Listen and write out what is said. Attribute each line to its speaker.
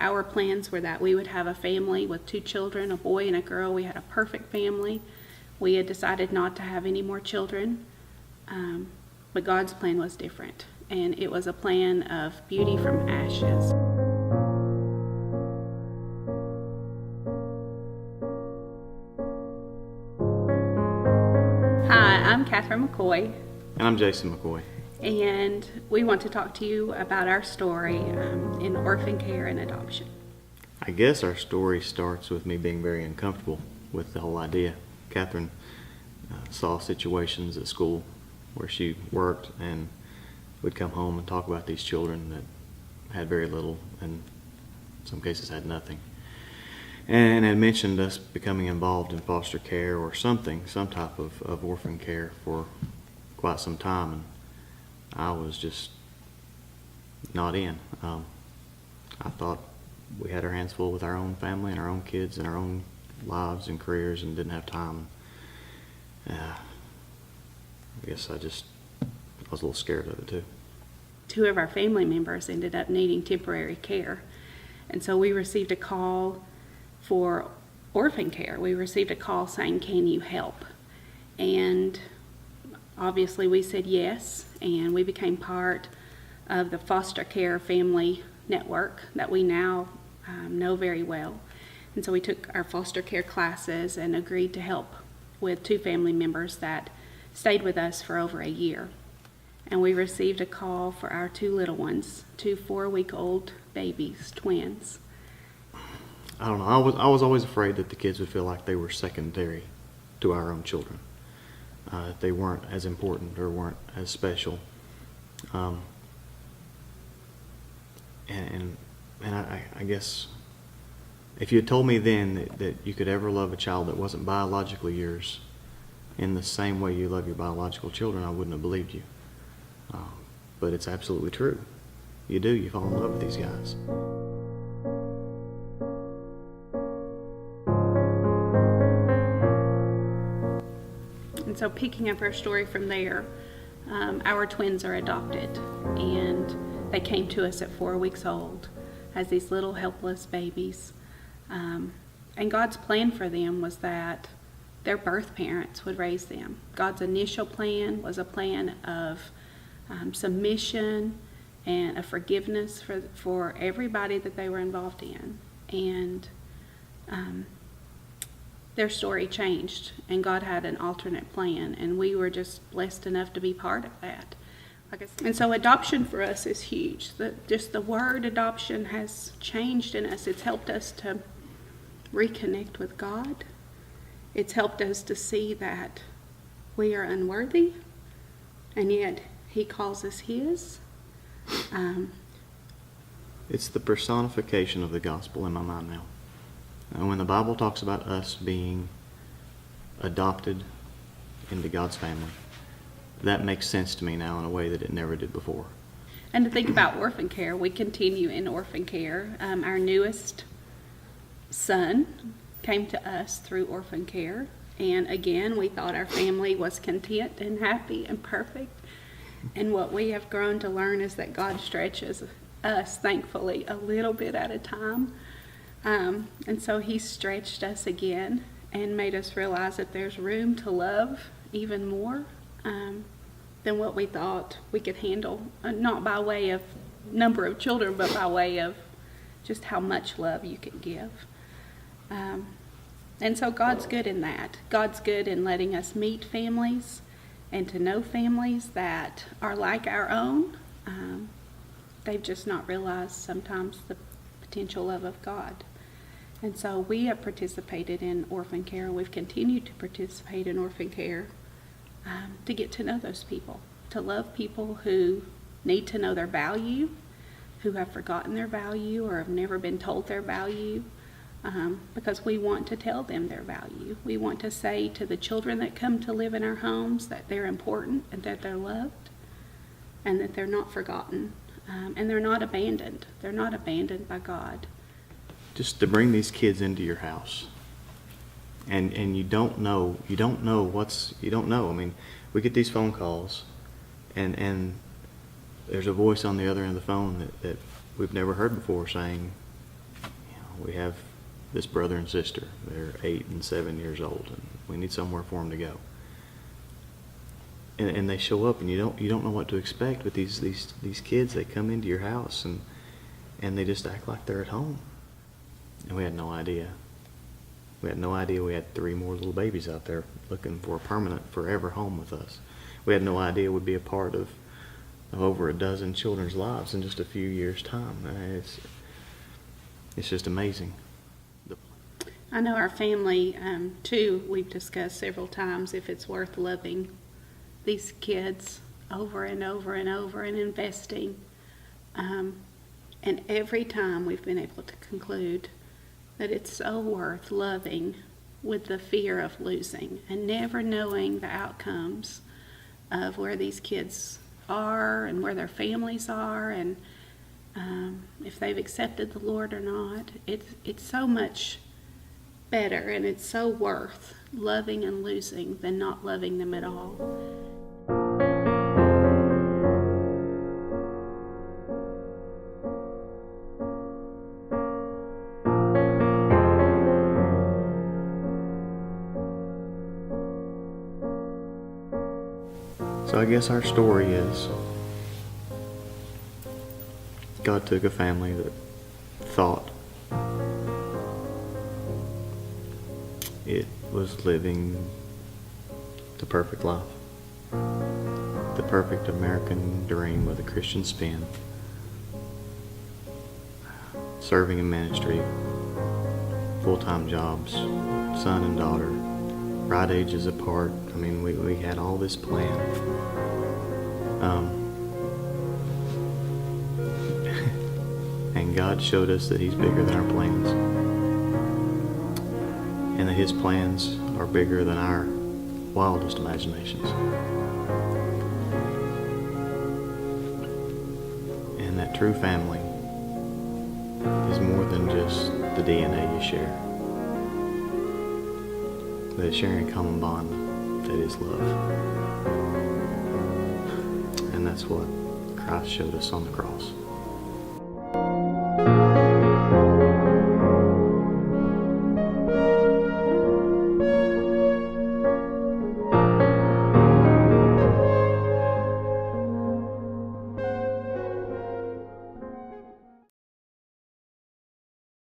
Speaker 1: our plans were that we would have a family with 2 children, a boy and a girl. We had a perfect family. We had decided not to have any more children, but God's plan was different, and it was a plan of beauty from ashes. Hi, I'm Catherine McCoy.
Speaker 2: And I'm Jason McCoy.
Speaker 1: And we want to talk to you about our story in orphan care and adoption.
Speaker 2: I guess our story starts with me being very uncomfortable with the whole idea. Catherine saw situations at school where she worked and would come home and talk about these children that had very little and in some cases had nothing. And had mentioned us becoming involved in foster care or something, some type of orphan care for quite some time. And I was just not in. I thought we had our hands full with our own family and our own kids and our own lives and careers and didn't have time. I guess I was a little scared of it too.
Speaker 1: 2 of our family members ended up needing temporary care. And so we received a call for orphan care. We received a call saying, "Can you help?" And obviously we said yes, and we became part of the foster care family network that we now know very well. And so we took our foster care classes and agreed to help with 2 family members that stayed with us for over a year. And we received a call for our 2 little ones, 2 4-week-old babies, twins.
Speaker 2: I don't know. I was always afraid that the kids would feel like they were secondary to our own children. They weren't as important or weren't as special. And I guess if you had told me then that you could ever love a child that wasn't biologically yours in the same way you love your biological children, I wouldn't have believed you. But it's absolutely true. You do. You fall in love with these guys.
Speaker 1: And so picking up our story from there, our twins are adopted, and they came to us at 4 weeks old as these little helpless babies. And God's plan for them was that their birth parents would raise them. God's initial plan was a plan of submission and a forgiveness for everybody that they were involved in. And their story changed, and God had an alternate plan, and we were just blessed enough to be part of that. And so adoption for us is huge. Just the word adoption has changed in us. It's helped us to reconnect with God. It's helped us to see that we are unworthy, and yet He calls us His.
Speaker 2: It's the personification of the gospel in my mind now. And when the Bible talks about us being adopted into God's family, that makes sense to me now in a way that it never did before.
Speaker 1: And to think about orphan care, we continue in orphan care. Our newest son came to us through orphan care. And again, we thought our family was content and happy and perfect. And what we have grown to learn is that God stretches us, thankfully, a little bit at a time. And so He stretched us again and made us realize that there's room to love even more than what we thought we could handle, not by way of number of children, but by way of just how much love you can give. And so God's good in that. God's good in letting us meet families and to know families that are like our own. They've just not realized sometimes the potential love of God. And so we have participated in orphan care. We've continued to participate in orphan care to get to know those people, to love people who need to know their value, who have forgotten their value or have never been told their value, because we want to tell them their value. We want to say to the children that come to live in our homes that they're important and that they're loved and that they're not forgotten, and they're not abandoned. They're not abandoned by God.
Speaker 2: Just to bring these kids into your house, and you don't know. I mean, we get these phone calls, and there's a voice on the other end of the phone that we've never heard before saying, We have this brother and sister. They're 8 and 7 years old, and we need somewhere for them to go. And they show up, and you don't know what to expect with these kids. They come into your house, and they just act like they're at home. And we had no idea. We had no idea we had 3 more little babies out there looking for a permanent, forever home with us. We had no idea we'd be a part of over a dozen children's lives in just a few years' time. It's just amazing.
Speaker 1: I know our family, too, we've discussed several times if it's worth loving these kids over and over and over and investing. And every time we've been able to conclude that it's so worth loving with the fear of losing and never knowing the outcomes of where these kids are and where their families are and if they've accepted the Lord or not. It's so much better, and it's so worth loving and losing than not loving them at all.
Speaker 2: So I guess our story is God took a family that thought it was living the perfect life, the perfect American dream with a Christian spin, serving in ministry, full-time jobs, son and daughter, right ages apart. I mean, we had all this planned. And God showed us that He's bigger than our plans, and that His plans are bigger than our wildest imaginations, and that true family is more than just the DNA you share. They're sharing a common bond that is love. And that's what Christ showed us on the cross.